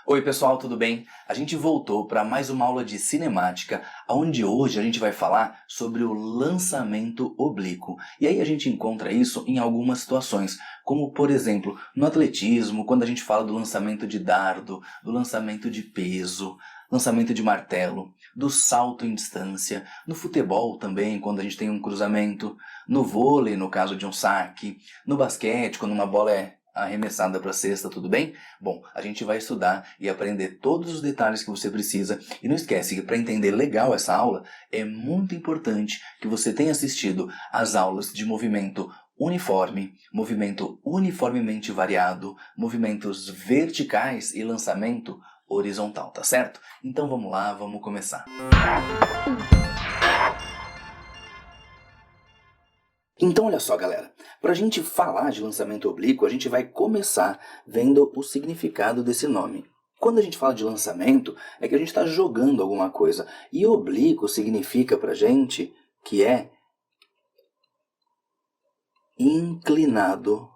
Oi pessoal, tudo bem? A gente voltou para mais uma aula de cinemática, onde hoje a gente vai falar sobre o lançamento oblíquo. E aí a gente encontra isso em algumas situações, como por exemplo, no atletismo, quando a gente fala do lançamento de dardo, do lançamento de peso, lançamento de martelo, do salto em distância, no futebol também, quando a gente tem um cruzamento, no vôlei, no caso de um saque, no basquete, quando uma bola é arremessada para a cesta, tudo bem? Bom, a gente vai estudar e aprender todos os detalhes que você precisa. E não esquece que para entender legal essa aula, é muito importante que você tenha assistido às aulas de movimento uniforme, movimento uniformemente variado, movimentos verticais e lançamento horizontal, tá certo? Então vamos lá, vamos começar. Então olha só, galera, para a gente falar de lançamento oblíquo, a gente vai começar vendo o significado desse nome. Quando a gente fala de lançamento, é que a gente está jogando alguma coisa. E oblíquo significa para a gente que é inclinado.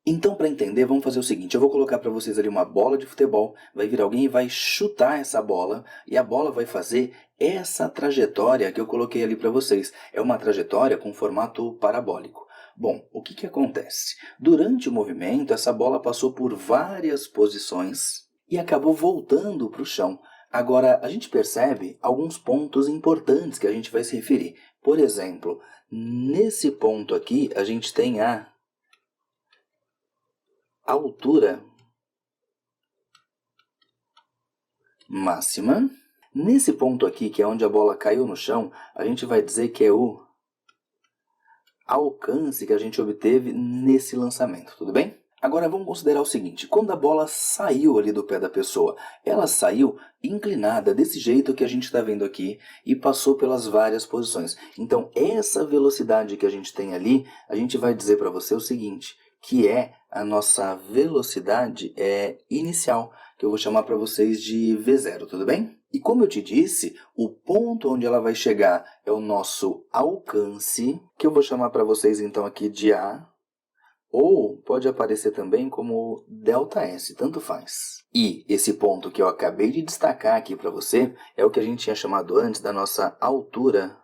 Então, para entender, vamos fazer o seguinte, eu vou colocar para vocês ali uma bola de futebol, vai vir alguém e vai chutar essa bola, e a bola vai fazer essa trajetória que eu coloquei ali para vocês. É uma trajetória com formato parabólico. Bom, o que acontece? Durante o movimento, essa bola passou por várias posições e acabou voltando para o chão. Agora, a gente percebe alguns pontos importantes que a gente vai se referir. Por exemplo, nesse ponto aqui, a gente tem a altura máxima. Nesse ponto aqui, que é onde a bola caiu no chão, a gente vai dizer que é o alcance que a gente obteve nesse lançamento, tudo bem? Agora vamos considerar o seguinte, quando a bola saiu ali do pé da pessoa, ela saiu inclinada desse jeito que a gente está vendo aqui e passou pelas várias posições. Então essa velocidade que a gente tem ali, a gente vai dizer para você o seguinte, que é a nossa velocidade inicial, que eu vou chamar para vocês de V0, tudo bem? E como eu te disse, o ponto onde ela vai chegar é o nosso alcance, que eu vou chamar para vocês então aqui de A, ou pode aparecer também como ΔS, tanto faz. E esse ponto que eu acabei de destacar aqui para você é o que a gente tinha chamado antes da nossa altura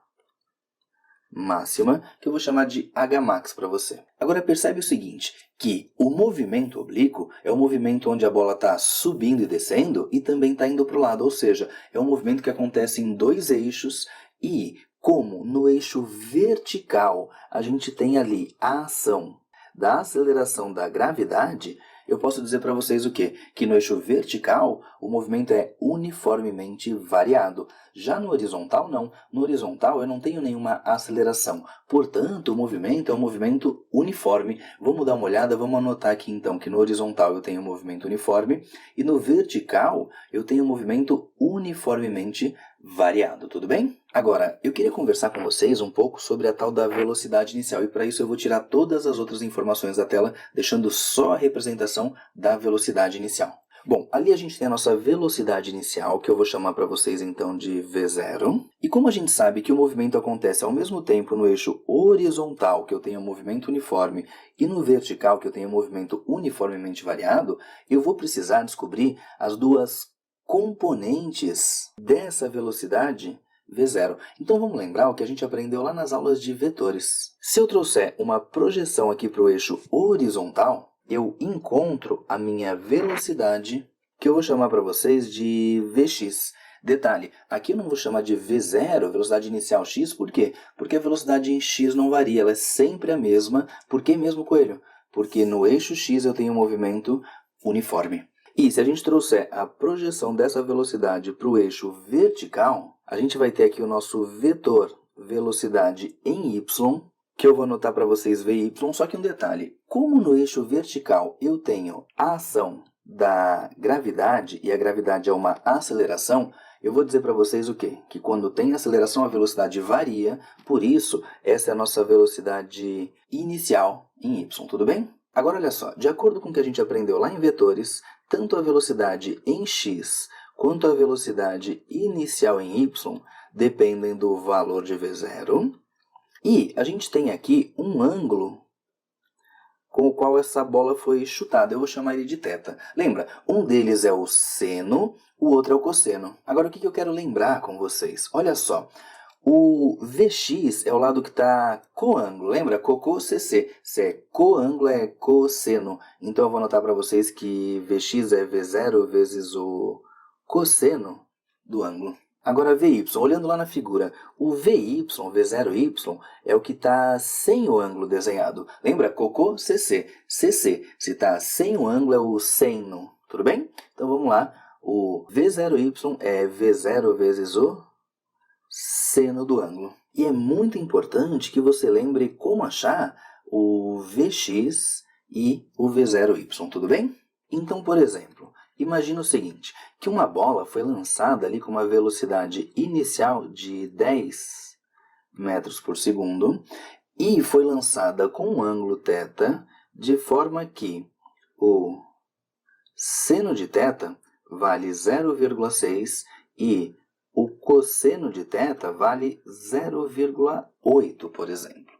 máxima, que eu vou chamar de Hmax para você. Agora percebe o seguinte, que o movimento oblíquo é um movimento onde a bola está subindo e descendo e também está indo para o lado, ou seja, é um movimento que acontece em dois eixos e como no eixo vertical a gente tem ali a ação da aceleração da gravidade, eu posso dizer para vocês o quê? Que no eixo vertical o movimento é uniformemente variado. Já no horizontal não. No horizontal eu não tenho nenhuma aceleração. Portanto, o movimento é um movimento uniforme. Vamos dar uma olhada, vamos anotar aqui então que no horizontal eu tenho um movimento uniforme e no vertical eu tenho um movimento uniformemente variado, tudo bem? Agora, eu queria conversar com vocês um pouco sobre a tal da velocidade inicial e para isso eu vou tirar todas as outras informações da tela, deixando só a representação da velocidade inicial. Bom, ali a gente tem a nossa velocidade inicial, que eu vou chamar para vocês então de V0. E como a gente sabe que o movimento acontece ao mesmo tempo no eixo horizontal, que eu tenho um movimento uniforme, e no vertical, que eu tenho um movimento uniformemente variado, eu vou precisar descobrir as duas componentes dessa velocidade V0. Então vamos lembrar o que a gente aprendeu lá nas aulas de vetores. Se eu trouxer uma projeção aqui para o eixo horizontal, eu encontro a minha velocidade, que eu vou chamar para vocês de Vx. Detalhe, aqui eu não vou chamar de V0, velocidade inicial x, por quê? Porque a velocidade em x não varia, ela é sempre a mesma. Por que mesmo, Coelho? Porque no eixo x eu tenho um movimento uniforme. E se a gente trouxer a projeção dessa velocidade para o eixo vertical, a gente vai ter aqui o nosso vetor velocidade em y, que eu vou anotar para vocês VY, só que um detalhe, como no eixo vertical eu tenho a ação da gravidade, e a gravidade é uma aceleração, eu vou dizer para vocês o quê? Que quando tem aceleração a velocidade varia, por isso essa é a nossa velocidade inicial em y, tudo bem? Agora olha só, de acordo com o que a gente aprendeu lá em vetores, tanto a velocidade em x quanto a velocidade inicial em y dependem do valor de V0. E a gente tem aqui um ângulo com o qual essa bola foi chutada. Eu vou chamar ele de θ. Lembra? Um deles é o seno, o outro é o cosseno. Agora, o que eu quero lembrar com vocês? Olha só. O VX é o lado que está coângulo, lembra? Cocô, CC. Se é coângulo, é cosseno. Então, eu vou anotar para vocês que VX é V0 vezes o cosseno do ângulo. Agora, VY, olhando lá na figura, o VY, V0Y, é o que está sem o ângulo desenhado. Lembra? Cocô, CC. CC, se está sem o ângulo, é o seno. Tudo bem? Então, vamos lá. O V0Y é V0 vezes o seno do ângulo. E é muito importante que você lembre como achar o Vx e o V0y, tudo bem? Então, por exemplo, imagina o seguinte, que uma bola foi lançada ali com uma velocidade inicial de 10 metros por segundo e foi lançada com um ângulo θ, de forma que o seno de θ vale 0,6 e o cosseno de θ vale 0,8, por exemplo.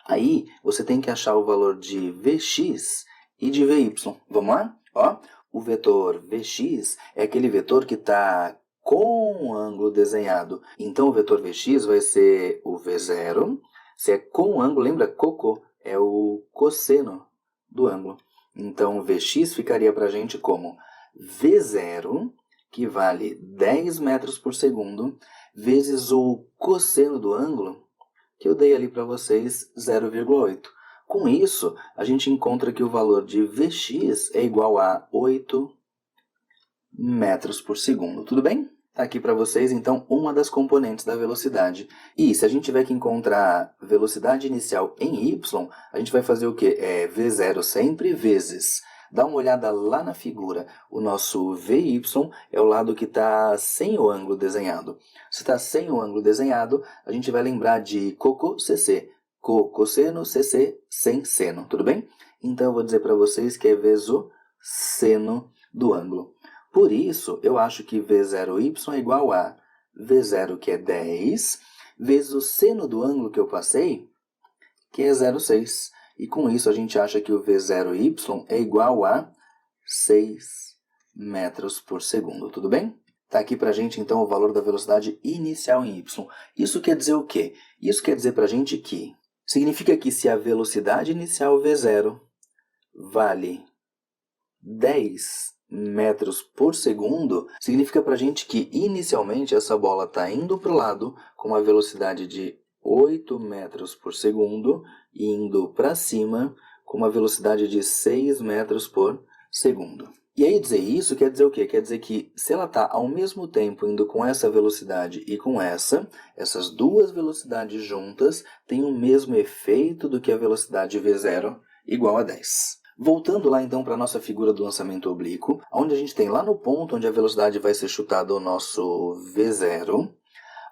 Aí, você tem que achar o valor de Vx e de Vy. Vamos lá? Ó, o vetor Vx é aquele vetor que está com o ângulo desenhado. Então, o vetor Vx vai ser o V0. Se é com o ângulo, lembra? Cocô é o cosseno do ângulo. Então, Vx ficaria para a gente como V0, que vale 10 metros por segundo, vezes o cosseno do ângulo, que eu dei ali para vocês, 0,8. Com isso, a gente encontra que o valor de Vx é igual a 8 metros por segundo. Tudo bem? Está aqui para vocês, então, uma das componentes da velocidade. E se a gente tiver que encontrar velocidade inicial em y, a gente vai fazer o quê? É V0 sempre vezes. Dá uma olhada lá na figura. O nosso VY é o lado que está sem o ângulo desenhado. Se está sem o ângulo desenhado, a gente vai lembrar de cocô, CC. Cosseno, CC, sem seno. Tudo bem? Então, eu vou dizer para vocês que é vezes o seno do ângulo. Por isso, eu acho que V0y é igual a V0, que é 10, vezes o seno do ângulo que eu passei, que é 0,6. E com isso a gente acha que o V0y é igual a 6 metros por segundo. Tudo bem? Está aqui para a gente então o valor da velocidade inicial em y. Isso quer dizer o quê? Isso quer dizer para a gente que significa que se a velocidade inicial V0 vale 10 metros por segundo, significa para a gente que inicialmente essa bola está indo para o lado com uma velocidade de 8 metros por segundo e indo para cima com uma velocidade de 6 metros por segundo. E aí dizer isso quer dizer o quê? Quer dizer que se ela está ao mesmo tempo indo com essa velocidade e com essas duas velocidades juntas têm o mesmo efeito do que a velocidade V0 igual a 10. Voltando lá então para a nossa figura do lançamento oblíquo, onde a gente tem lá no ponto onde a velocidade vai ser chutada o nosso V0,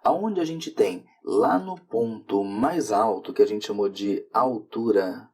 aonde a gente tem lá no ponto mais alto, que a gente chamou de altura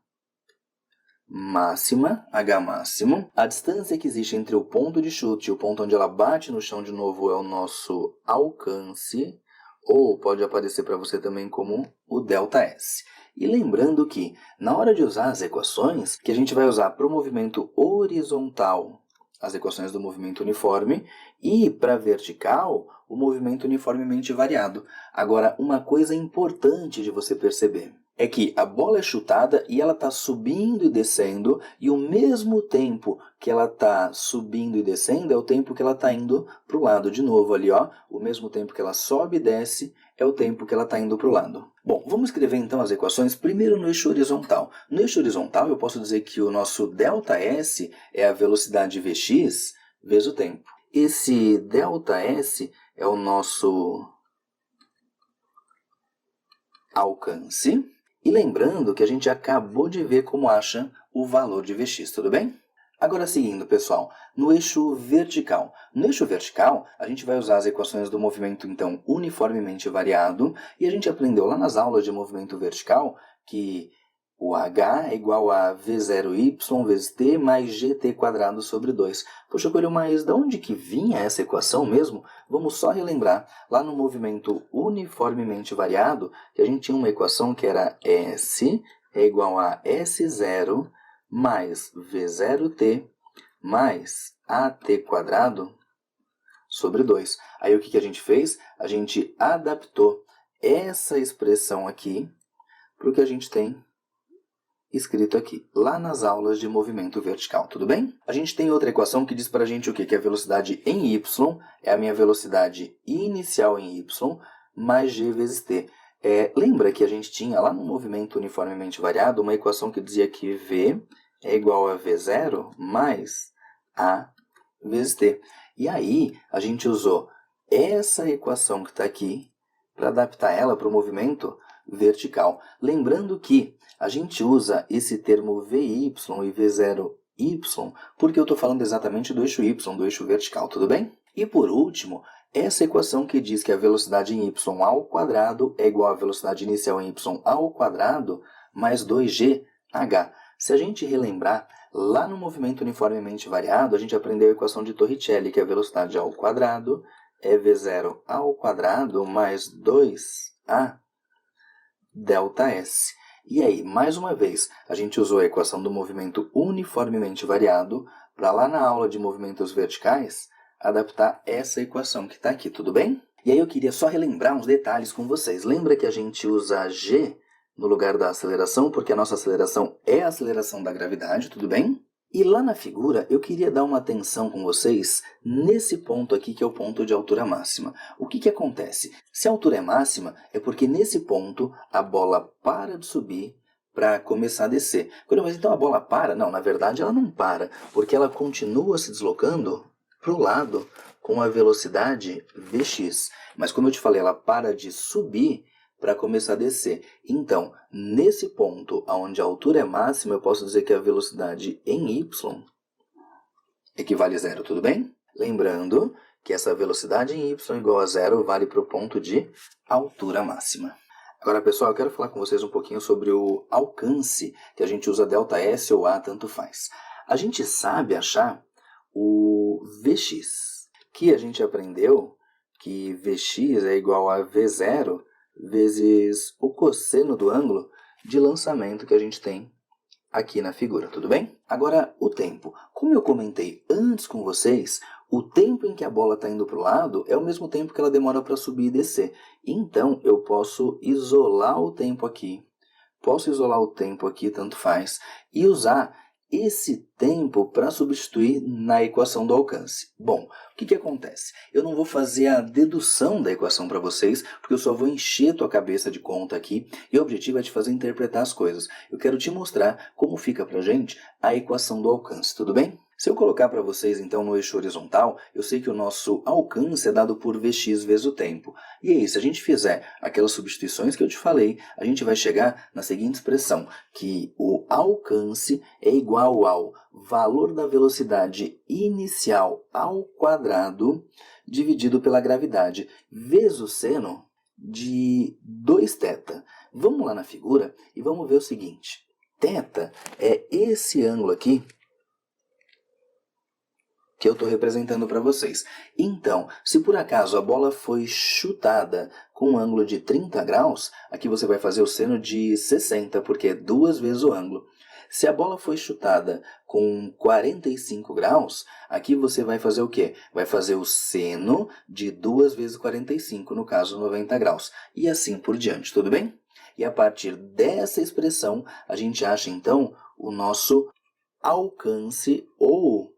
máxima, H máximo, a distância que existe entre o ponto de chute e o ponto onde ela bate no chão de novo é o nosso alcance, ou pode aparecer para você também como o ΔS. E lembrando que, na hora de usar as equações, que a gente vai usar para o movimento horizontal, as equações do movimento uniforme, e para vertical, o movimento uniformemente variado. Agora, uma coisa importante de você perceber é que a bola é chutada e ela está subindo e descendo, e o mesmo tempo que ela está subindo e descendo é o tempo que ela está indo para o lado. De novo ali, ó, o mesmo tempo que ela sobe e desce é o tempo que ela está indo para o lado. Bom, vamos escrever então as equações primeiro no eixo horizontal. No eixo horizontal eu posso dizer que o nosso ΔS é a velocidade Vx vezes o tempo. Esse ΔS é o nosso alcance. E lembrando que a gente acabou de ver como acha o valor de Vx, tudo bem? Agora seguindo, pessoal, no eixo vertical. No eixo vertical, a gente vai usar as equações do movimento, então, uniformemente variado. E a gente aprendeu lá nas aulas de movimento vertical que o h é igual a V0y vezes t mais gt² sobre 2. Poxa, Coelho, mas de onde que vinha essa equação mesmo? Vamos só relembrar. Lá no movimento uniformemente variado, que a gente tinha uma equação que era S é igual a S0 mais V0t mais AT² sobre 2. Aí o que a gente fez? A gente adaptou essa expressão aqui para o que a gente tem escrito aqui, lá nas aulas de movimento vertical, tudo bem? A gente tem outra equação que diz para a gente o quê? Que a velocidade em y é a minha velocidade inicial em y mais g vezes t. Lembra que a gente tinha lá no movimento uniformemente variado uma equação que dizia que v é igual a v0 mais a vezes t. E aí a gente usou essa equação que está aqui para adaptar ela para o movimento vertical. Lembrando que a gente usa esse termo VY e V0Y porque eu estou falando exatamente do eixo Y, do eixo vertical, tudo bem? E por último, essa equação que diz que a velocidade em y ao quadrado é igual à velocidade inicial em y ao quadrado mais 2gh. Se a gente relembrar, lá no movimento uniformemente variado, a gente aprendeu a equação de Torricelli, que é a velocidade ao quadrado é v0 ao quadrado mais 2a ΔS. E aí, mais uma vez, a gente usou a equação do movimento uniformemente variado para lá na aula de movimentos verticais adaptar essa equação que está aqui, tudo bem? E aí eu queria só relembrar uns detalhes com vocês. Lembra que a gente usa g no lugar da aceleração, porque a nossa aceleração é a aceleração da gravidade, tudo bem? E lá na figura, eu queria dar uma atenção com vocês nesse ponto aqui, que é o ponto de altura máxima. O que acontece? Se a altura é máxima, é porque nesse ponto a bola para de subir para começar a descer. Mas então a bola para? Não, na verdade ela não para, porque ela continua se deslocando para o lado com a velocidade Vx. Mas como eu te falei, ela para de subir para começar a descer. Então, nesse ponto onde a altura é máxima, eu posso dizer que a velocidade em y equivale a zero, tudo bem? Lembrando que essa velocidade em y igual a zero vale para o ponto de altura máxima. Agora, pessoal, eu quero falar com vocês um pouquinho sobre o alcance, que a gente usa ΔS ou A, tanto faz. A gente sabe achar o Vx, que a gente aprendeu que Vx é igual a V0 vezes o cosseno do ângulo de lançamento que a gente tem aqui na figura, tudo bem? Agora, o tempo. Como eu comentei antes com vocês, o tempo em que a bola está indo para o lado é o mesmo tempo que ela demora para subir e descer. Então, eu posso isolar o tempo aqui, tanto faz, e usar esse tempo para substituir na equação do alcance. Bom, o que acontece? Eu não vou fazer a dedução da equação para vocês, porque eu só vou encher tua cabeça de conta aqui, e o objetivo é te fazer interpretar as coisas. Eu quero te mostrar como fica para a gente a equação do alcance, tudo bem? Se eu colocar para vocês, então, no eixo horizontal, eu sei que o nosso alcance é dado por Vx vezes o tempo. E aí, se a gente fizer aquelas substituições que eu te falei, a gente vai chegar na seguinte expressão, que o alcance é igual ao valor da velocidade inicial ao quadrado dividido pela gravidade, vezes o seno de 2θ. Vamos lá na figura e vamos ver o seguinte. Θ é esse ângulo aqui, que eu estou representando para vocês. Então, se por acaso a bola foi chutada com um ângulo de 30 graus, aqui você vai fazer o seno de 60, porque é 2 vezes o ângulo. Se a bola foi chutada com 45 graus, aqui você vai fazer o quê? Vai fazer o seno de 2 vezes 45, no caso 90 graus. E assim por diante, tudo bem? E a partir dessa expressão, a gente acha então o nosso alcance ou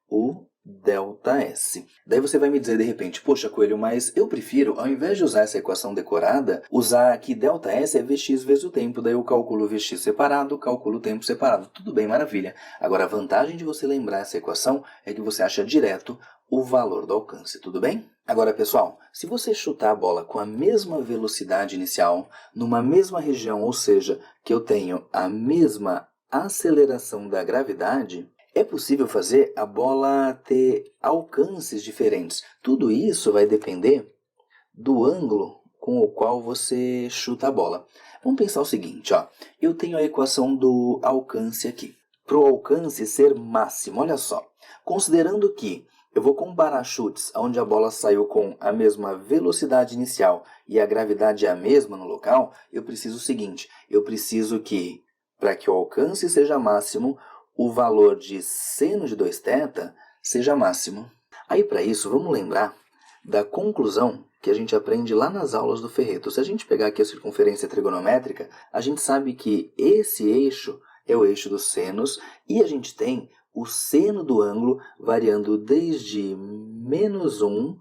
o ΔS. Daí você vai me dizer de repente, poxa Coelho, mas eu prefiro, ao invés de usar essa equação decorada, usar que ΔS é Vx vezes o tempo, daí eu calculo Vx separado, calculo o tempo separado. Tudo bem, maravilha. Agora a vantagem de você lembrar essa equação é que você acha direto o valor do alcance, tudo bem? Agora pessoal, se você chutar a bola com a mesma velocidade inicial, numa mesma região, ou seja, que eu tenho a mesma aceleração da gravidade, é possível fazer a bola ter alcances diferentes. Tudo isso vai depender do ângulo com o qual você chuta a bola. Vamos pensar o seguinte, ó. Eu tenho a equação do alcance aqui. Para o alcance ser máximo, olha só. Considerando que eu vou comparar chutes onde a bola saiu com a mesma velocidade inicial e a gravidade é a mesma no local, eu preciso o seguinte. Eu preciso que, para que o alcance seja máximo, o valor de seno de 2θ seja máximo. Aí, para isso, vamos lembrar da conclusão que a gente aprende lá nas aulas do Ferreto. Se a gente pegar aqui a circunferência trigonométrica, a gente sabe que esse eixo é o eixo dos senos e a gente tem o seno do ângulo variando desde -1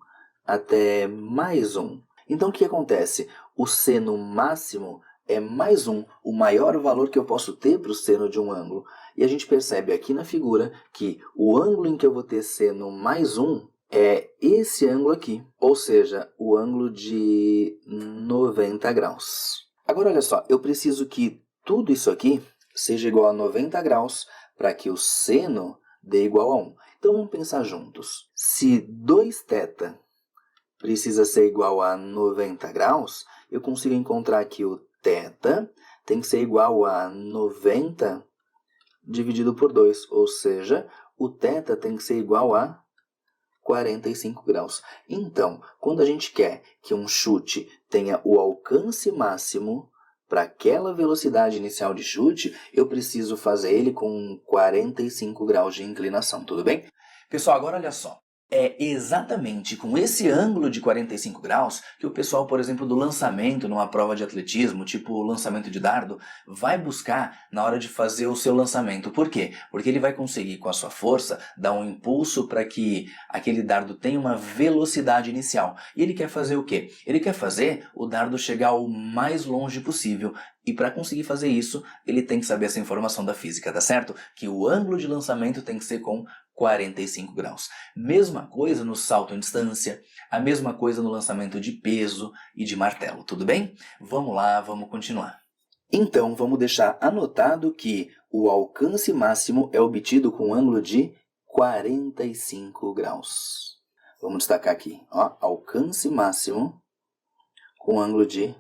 até +1. Então, o que acontece? O seno máximo é +1, o maior valor que eu posso ter para o seno de um ângulo. E a gente percebe aqui na figura que o ângulo em que eu vou ter seno +1 é esse ângulo aqui, ou seja, o ângulo de 90 graus. Agora, olha só, eu preciso que tudo isso aqui seja igual a 90 graus para que o seno dê igual a 1. Então, vamos pensar juntos. Se 2θ precisa ser igual a 90 graus, eu consigo encontrar que o θ tem que ser igual a 90 dividido por 2, ou seja, o θ tem que ser igual a 45 graus. Então, quando a gente quer que um chute tenha o alcance máximo para aquela velocidade inicial de chute, eu preciso fazer ele com 45 graus de inclinação, tudo bem? Pessoal, agora olha só. É exatamente com esse ângulo de 45 graus que o pessoal, por exemplo, do lançamento numa prova de atletismo, tipo lançamento de dardo, vai buscar na hora de fazer o seu lançamento. Por quê? Porque ele vai conseguir, com a sua força, dar um impulso para que aquele dardo tenha uma velocidade inicial. E ele quer fazer o quê? Ele quer fazer o dardo chegar o mais longe possível. E para conseguir fazer isso, ele tem que saber essa informação da física, tá certo? Que o ângulo de lançamento tem que ser com 45 graus. Mesma coisa no salto em distância, a mesma coisa no lançamento de peso e de martelo, tudo bem? Vamos lá, vamos continuar. Então, vamos deixar anotado que o alcance máximo é obtido com um ângulo de 45 graus. Vamos destacar aqui, ó, alcance máximo com ângulo de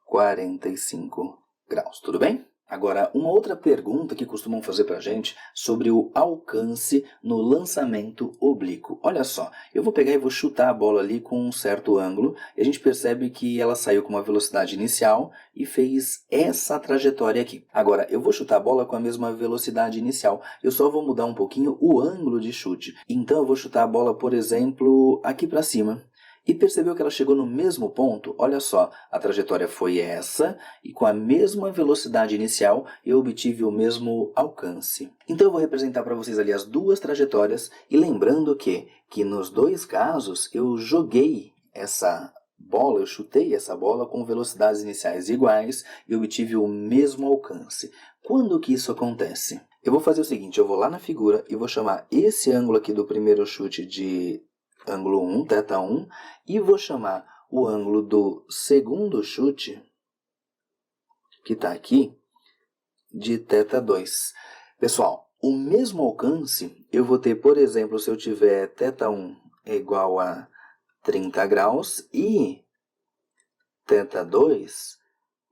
45 graus, tudo bem? Agora, uma outra pergunta que costumam fazer pra gente sobre o alcance no lançamento oblíquo. Olha só, eu vou pegar e vou chutar a bola ali com um certo ângulo e a gente percebe que ela saiu com uma velocidade inicial e fez essa trajetória aqui. Agora, eu vou chutar a bola com a mesma velocidade inicial, eu só vou mudar um pouquinho o ângulo de chute. Então, eu vou chutar a bola, por exemplo, aqui pra cima. E percebeu que ela chegou no mesmo ponto? Olha só, a trajetória foi essa, e com a mesma velocidade inicial eu obtive o mesmo alcance. Então eu vou representar para vocês ali as duas trajetórias, e lembrando que nos dois casos eu joguei essa bola, eu chutei essa bola com velocidades iniciais iguais e obtive o mesmo alcance. Quando que isso acontece? Eu vou fazer o seguinte, eu vou lá na figura e vou chamar esse ângulo aqui do primeiro chute de ângulo 1, θ1, e vou chamar o ângulo do segundo chute, que está aqui, de θ2. Pessoal, o mesmo alcance eu vou ter, por exemplo, se eu tiver θ1 é igual a 30 graus e θ2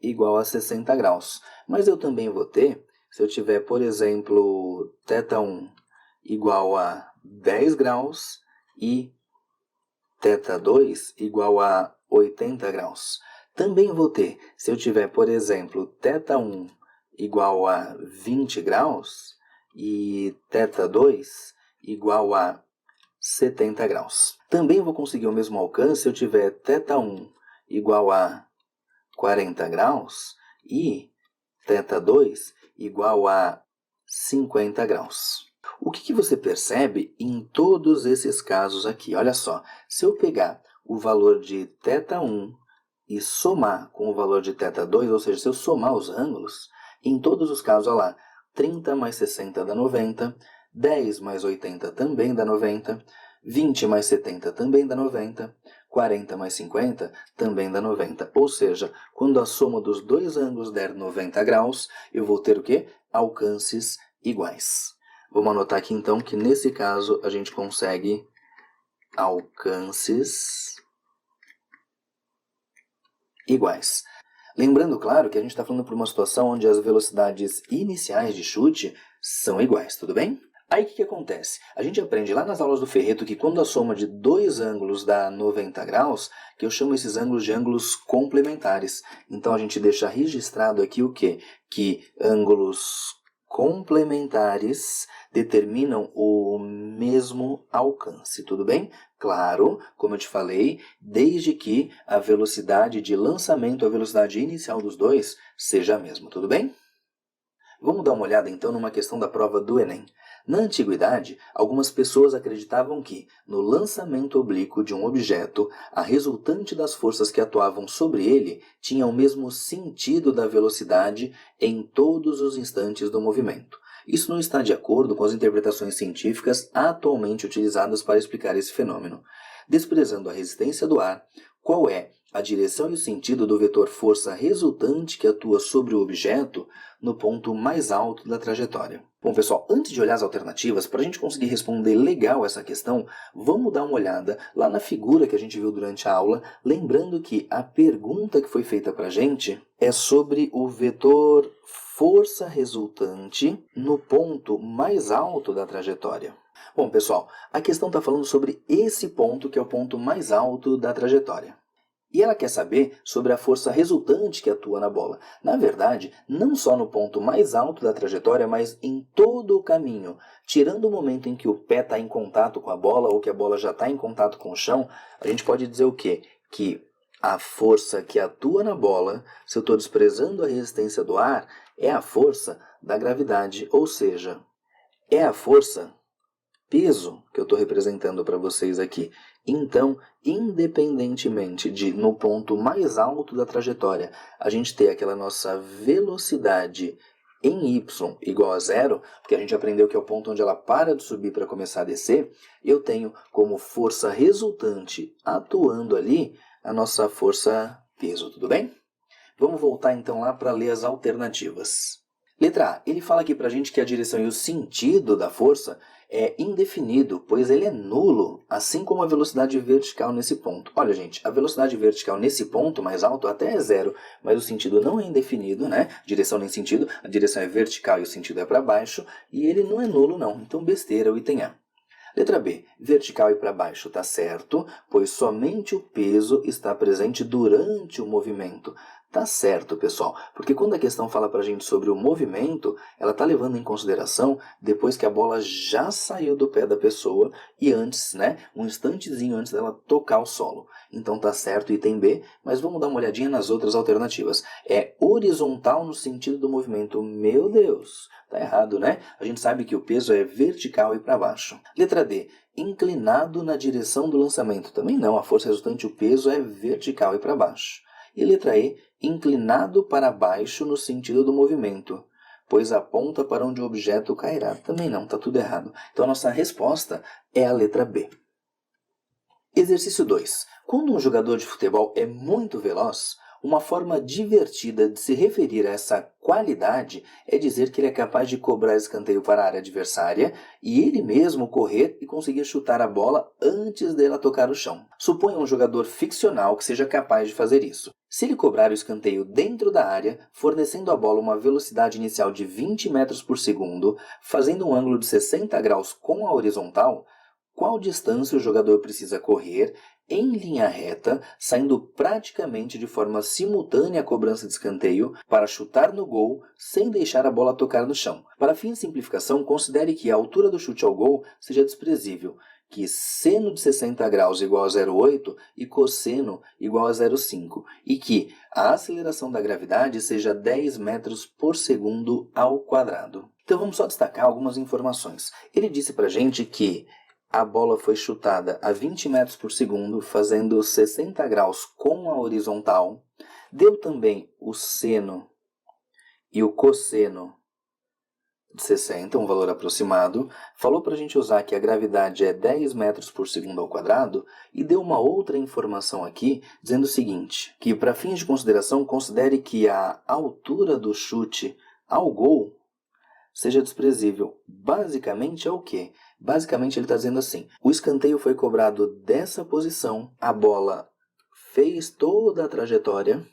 igual a 60 graus. Mas eu também vou ter, se eu tiver, por exemplo, θ1 igual a 10 graus e θ2 igual a 80 graus. Também vou ter, se eu tiver, por exemplo, θ1 igual a 20 graus e θ2 igual a 70 graus. Também vou conseguir o mesmo alcance se eu tiver θ1 igual a 40 graus e θ2 igual a 50 graus. O que você percebe em todos esses casos aqui? Olha só, se eu pegar o valor de θ1 e somar com o valor de θ2, ou seja, se eu somar os ângulos, em todos os casos, olha lá, 30 mais 60 dá 90, 10 mais 80 também dá 90, 20 mais 70 também dá 90, 40 mais 50 também dá 90. Ou seja, quando a soma dos dois ângulos der 90 graus, eu vou ter o quê? Alcances iguais. Vamos anotar aqui então que nesse caso a gente consegue alcances iguais. Lembrando, claro, que a gente está falando por uma situação onde as velocidades iniciais de chute são iguais, tudo bem? Aí o que acontece? A gente aprende lá nas aulas do Ferreto que quando a soma de dois ângulos dá 90 graus, que eu chamo esses ângulos de ângulos complementares. Então a gente deixa registrado aqui o quê? Que ângulos complementares determinam o mesmo alcance, tudo bem? Claro, como eu te falei, desde que a velocidade de lançamento, a velocidade inicial dos dois, seja a mesma, tudo bem? Vamos dar uma olhada então numa questão da prova do Enem. Na antiguidade, algumas pessoas acreditavam que, no lançamento oblíquo de um objeto, a resultante das forças que atuavam sobre ele tinha o mesmo sentido da velocidade em todos os instantes do movimento. Isso não está de acordo com as interpretações científicas atualmente utilizadas para explicar esse fenômeno. Desprezando a resistência do ar, qual é a direção e o sentido do vetor força resultante que atua sobre o objeto no ponto mais alto da trajetória? Bom, pessoal, antes de olhar as alternativas, para a gente conseguir responder legal essa questão, vamos dar uma olhada lá na figura que a gente viu durante a aula, lembrando que a pergunta que foi feita para a gente é sobre o vetor força resultante no ponto mais alto da trajetória. Bom, pessoal, a questão está falando sobre esse ponto que é o ponto mais alto da trajetória. E ela quer saber sobre a força resultante que atua na bola. Na verdade, não só no ponto mais alto da trajetória, mas em todo o caminho. Tirando o momento em que o pé está em contato com a bola ou que a bola já está em contato com o chão, a gente pode dizer o quê? Que a força que atua na bola, se eu estou desprezando a resistência do ar, é a força da gravidade, ou seja, é a força peso que eu estou representando para vocês aqui. Então, independentemente de, no ponto mais alto da trajetória, a gente ter aquela nossa velocidade em y igual a zero, porque a gente aprendeu que é o ponto onde ela para de subir para começar a descer, eu tenho como força resultante atuando ali a nossa força peso, tudo bem? Vamos voltar então lá para ler as alternativas. Letra A, ele fala aqui para a gente que a direção e o sentido da força é indefinido, pois ele é nulo, assim como a velocidade vertical nesse ponto. Olha, gente, a velocidade vertical nesse ponto mais alto até é zero, mas o sentido não é indefinido, né? Direção nem sentido, a direção é vertical e o sentido é para baixo, e ele não é nulo não, então besteira o item A. Letra B, vertical e para baixo está certo, pois somente o peso está presente durante o movimento. Tá certo, pessoal, porque quando a questão fala para a gente sobre o movimento, ela está levando em consideração depois que a bola já saiu do pé da pessoa e antes, né, um instantezinho antes dela tocar o solo. Então tá certo, item B, mas vamos dar uma olhadinha nas outras alternativas. É horizontal no sentido do movimento. Meu Deus, tá errado, né? A gente sabe que o peso é vertical e para baixo. Letra D, inclinado na direção do lançamento. Também não, a força resultante, o peso é vertical e para baixo. E letra E, inclinado para baixo no sentido do movimento, pois aponta para onde o objeto cairá. Também não, está tudo errado. Então a nossa resposta é a letra B. Exercício 2. Quando um jogador de futebol é muito veloz, uma forma divertida de se referir a essa qualidade é dizer que ele é capaz de cobrar escanteio para a área adversária e ele mesmo correr e conseguir chutar a bola antes dela tocar o chão. Suponha um jogador ficcional que seja capaz de fazer isso. Se ele cobrar o escanteio dentro da área, fornecendo à bola uma velocidade inicial de 20 metros por segundo, fazendo um ângulo de 60 graus com a horizontal, qual distância o jogador precisa correr em linha reta, saindo praticamente de forma simultânea à cobrança de escanteio para chutar no gol sem deixar a bola tocar no chão? Para fim de simplificação, considere que a altura do chute ao gol seja desprezível, que seno de 60 graus igual a 0,8 e cosseno igual a 0,5, e que a aceleração da gravidade seja 10 metros por segundo ao quadrado. Então vamos só destacar algumas informações. Ele disse para a gente que a bola foi chutada a 20 metros por segundo, fazendo 60 graus com a horizontal. Deu também o seno e o cosseno de 60, um valor aproximado. Falou para a gente usar que a gravidade é 10 metros por segundo ao quadrado. E deu uma outra informação aqui, dizendo o seguinte, que para fins de consideração, considere que a altura do chute ao gol seja desprezível. Basicamente é o quê? Basicamente ele está dizendo assim, o escanteio foi cobrado dessa posição, a bola fez toda a trajetória,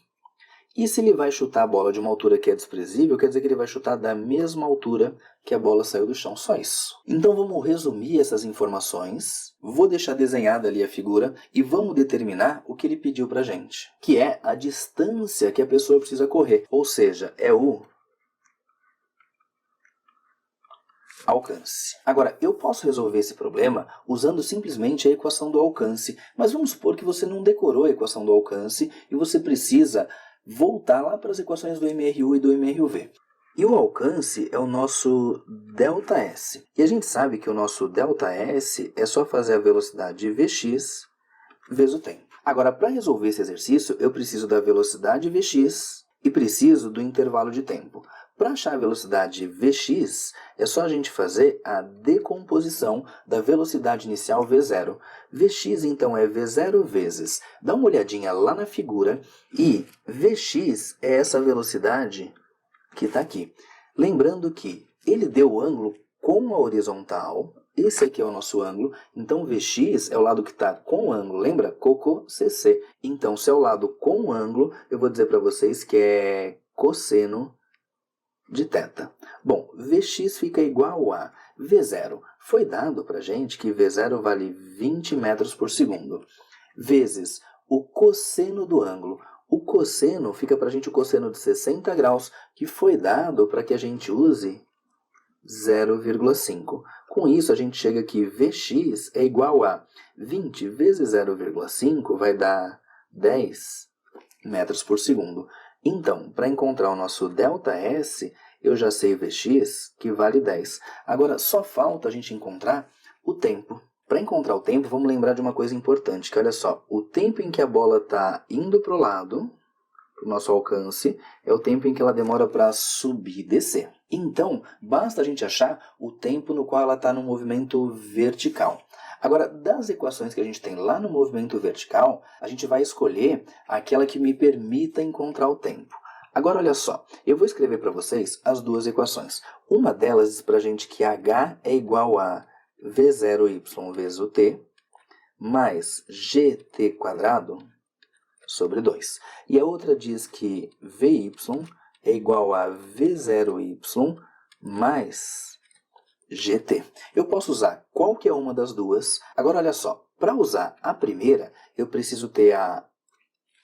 e se ele vai chutar a bola de uma altura que é desprezível, quer dizer que ele vai chutar da mesma altura que a bola saiu do chão, só isso. Então vamos resumir essas informações, vou deixar desenhada ali a figura e vamos determinar o que ele pediu para a gente, que é a distância que a pessoa precisa correr, ou seja, é o alcance. Agora, eu posso resolver esse problema usando simplesmente a equação do alcance, mas vamos supor que você não decorou a equação do alcance e você precisa voltar lá para as equações do MRU e do MRUV. E o alcance é o nosso ΔS. E a gente sabe que o nosso ΔS é só fazer a velocidade Vx vezes o tempo. Agora, para resolver esse exercício, eu preciso da velocidade Vx e preciso do intervalo de tempo. Para achar a velocidade Vx, é só a gente fazer a decomposição da velocidade inicial V0. Vx, então, é V0 vezes. Dá uma olhadinha lá na figura e Vx é essa velocidade que está aqui. Lembrando que ele deu o ângulo com a horizontal, esse aqui é o nosso ângulo, então Vx é o lado que está com o ângulo, lembra? CC. Então, se é o lado com o ângulo, eu vou dizer para vocês que é cosseno de θ. Bom, Vx fica igual a V0. Foi dado para a gente que V0 vale 20 metros por segundo, vezes o cosseno do ângulo. O cosseno fica para a gente o cosseno de 60 graus, que foi dado para que a gente use 0,5. Com isso, a gente chega que Vx é igual a 20 vezes 0,5 vai dar 10 metros por segundo. Então, para encontrar o nosso ΔS, eu já sei Vx, que vale 10. Agora, só falta a gente encontrar o tempo. Para encontrar o tempo, vamos lembrar de uma coisa importante, que olha só, o tempo em que a bola está indo para o lado, para o nosso alcance, é o tempo em que ela demora para subir e descer. Então, basta a gente achar o tempo no qual ela está no movimento vertical. Agora, das equações que a gente tem lá no movimento vertical, a gente vai escolher aquela que me permita encontrar o tempo. Agora, olha só, eu vou escrever para vocês as duas equações. Uma delas diz para a gente que h é igual a V0y vezes o t, mais gt² sobre 2. E a outra diz que Vy é igual a V0y mais gt. Eu posso usar qualquer uma das duas. Agora, olha só, para usar a primeira, eu preciso ter a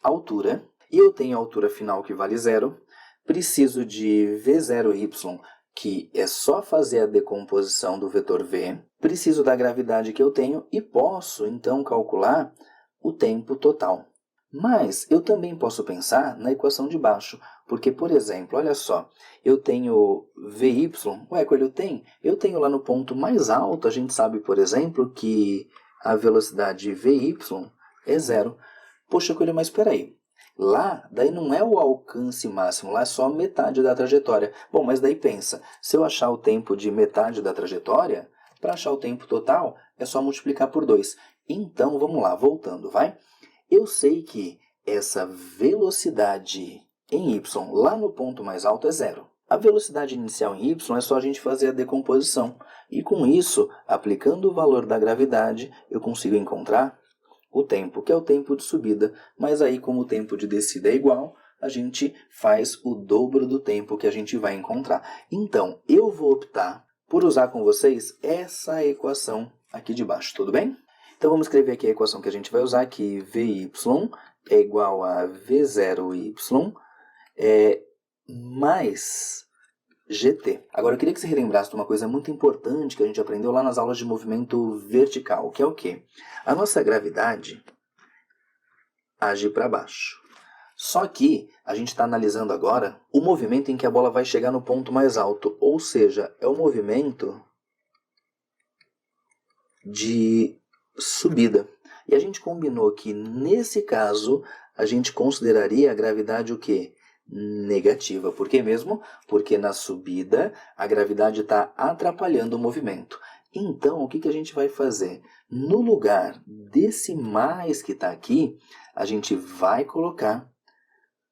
altura, e eu tenho a altura final que vale 0. Preciso de V0y, que é só fazer a decomposição do vetor v. Preciso da gravidade que eu tenho e posso, então, calcular o tempo total. Mas eu também posso pensar na equação de baixo, porque, por exemplo, olha só, eu tenho Vy, ué, Coelho, eu tenho lá no ponto mais alto, a gente sabe, por exemplo, que a velocidade Vy é 0. Poxa, Coelho, mas espera aí. Lá, daí não é o alcance máximo, lá é só metade da trajetória. Bom, mas daí pensa, se eu achar o tempo de metade da trajetória, para achar o tempo total, é só multiplicar por 2. Então, vamos lá, voltando, vai? Eu sei que essa velocidade em y lá no ponto mais alto é 0. A velocidade inicial em y é só a gente fazer a decomposição. E com isso, aplicando o valor da gravidade, eu consigo encontrar o tempo, que é o tempo de subida. Mas aí, como o tempo de descida é igual, a gente faz o dobro do tempo que a gente vai encontrar. Então, eu vou optar por usar com vocês essa equação aqui de baixo, tudo bem? Então, vamos escrever aqui a equação que a gente vai usar, que Vy é igual a V0y mais gt. Agora, eu queria que você relembrasse de uma coisa muito importante que a gente aprendeu lá nas aulas de movimento vertical, que é o quê? A nossa gravidade age para baixo. Só que a gente está analisando agora o movimento em que a bola vai chegar no ponto mais alto, ou seja, é o movimento de subida. E a gente combinou que, nesse caso, a gente consideraria a gravidade o quê? Negativa. Por que mesmo? Porque na subida a gravidade está atrapalhando o movimento. Então, o que a gente vai fazer? No lugar desse mais que está aqui, a gente vai colocar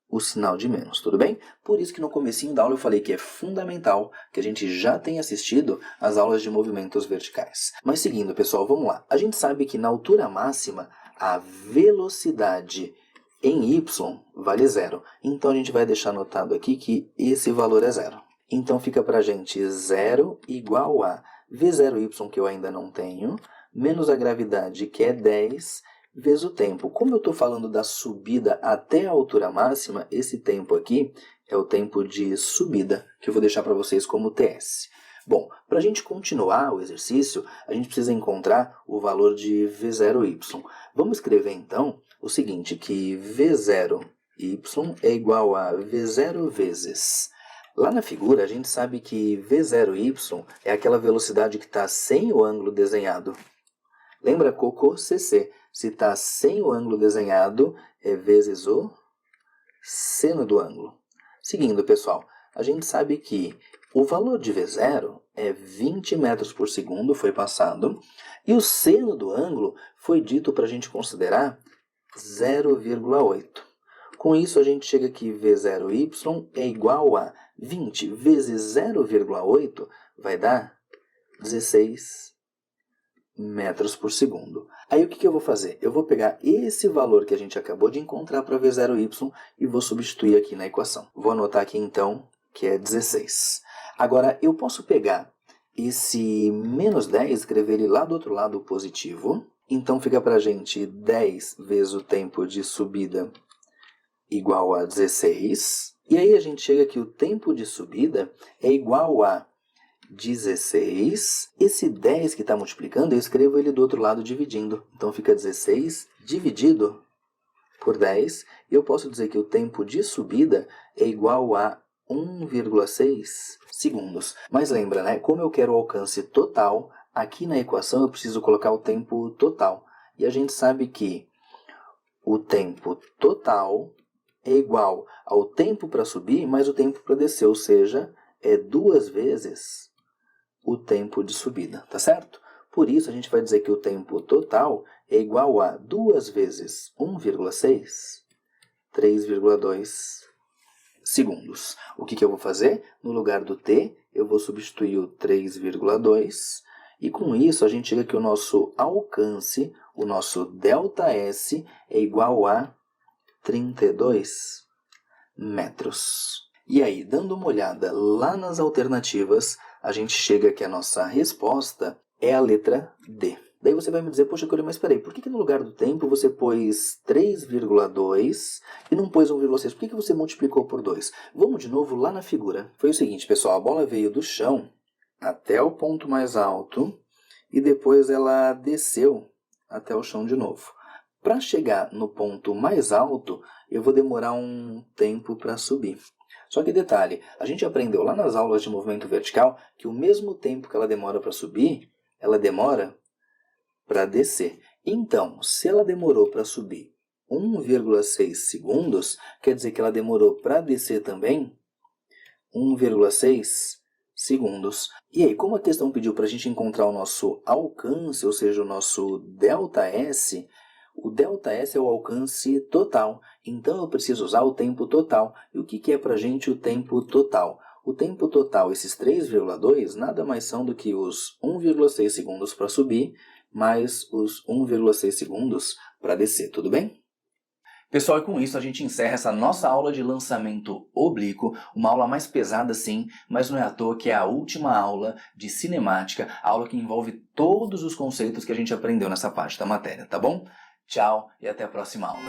o sinal de menos, tudo bem? Por isso que no comecinho da aula eu falei que é fundamental que a gente já tenha assistido às aulas de movimentos verticais. Mas seguindo, pessoal, vamos lá. A gente sabe que na altura máxima, a velocidade em y vale 0. Então a gente vai deixar anotado aqui que esse valor é 0. Então fica para a gente 0 igual a V0y, que eu ainda não tenho, menos a gravidade, que é 10, vezes o tempo. Como eu estou falando da subida até a altura máxima, esse tempo aqui é o tempo de subida, que eu vou deixar para vocês como TS. Bom, para a gente continuar o exercício, a gente precisa encontrar o valor de V0y. Vamos escrever então o seguinte, que V0y é igual a V0 vezes. Lá na figura a gente sabe que V0y é aquela velocidade que está sem o ângulo desenhado. Lembra CC? Se está sem o ângulo desenhado, é vezes o seno do ângulo. Seguindo, pessoal, a gente sabe que o valor de V0 é 20 metros por segundo, foi passado, e o seno do ângulo foi dito para a gente considerar 0,8. Com isso, a gente chega que V0y é igual a 20 vezes 0,8, vai dar 16 metros por segundo. Aí o que eu vou fazer? Eu vou pegar esse valor que a gente acabou de encontrar para V0y e vou substituir aqui na equação. Vou anotar aqui então que é 16. Agora eu posso pegar esse menos 10 e escrever ele lá do outro lado positivo. Então fica para a gente 10 vezes o tempo de subida igual a 16. E aí a gente chega que o tempo de subida é igual a 16. Esse 10 que está multiplicando, eu escrevo ele do outro lado dividindo. Então fica 16 dividido por 10. E eu posso dizer que o tempo de subida é igual a 1,6 segundos. Mas lembra, né? Como eu quero o alcance total, aqui na equação eu preciso colocar o tempo total. E a gente sabe que o tempo total é igual ao tempo para subir mais o tempo para descer, ou seja, é 2 vezes o tempo de subida, tá certo? Por isso a gente vai dizer que o tempo total é igual a 2 vezes 1,6, 3,2 segundos. O que eu vou fazer? No lugar do t, eu vou substituir o 3,2 e com isso a gente chega que o nosso alcance, o nosso ΔS, é igual a 32 metros. E aí, dando uma olhada lá nas alternativas, a gente chega que a nossa resposta é a letra D. Daí você vai me dizer, poxa, Curi, mas peraí, por que no lugar do tempo você pôs 3,2 e não pôs 1,6? Por que você multiplicou por 2? Vamos de novo lá na figura. Foi o seguinte, pessoal, a bola veio do chão até o ponto mais alto e depois ela desceu até o chão de novo. Para chegar no ponto mais alto, eu vou demorar um tempo para subir. Só que detalhe, a gente aprendeu lá nas aulas de movimento vertical que o mesmo tempo que ela demora para subir, ela demora para descer. Então, se ela demorou para subir 1,6 segundos, quer dizer que ela demorou para descer também 1,6 segundos. E aí, como a questão pediu para a gente encontrar o nosso alcance, ou seja, o nosso ΔS, o ΔS é o alcance total, então eu preciso usar o tempo total. E o que é para a gente o tempo total? O tempo total, esses 3,2, nada mais são do que os 1,6 segundos para subir, mais os 1,6 segundos para descer, tudo bem? Pessoal, e com isso a gente encerra essa nossa aula de lançamento oblíquo, uma aula mais pesada sim, mas não é à toa que é a última aula de cinemática, a aula que envolve todos os conceitos que a gente aprendeu nessa parte da matéria, tá bom? Tchau e até a próxima aula.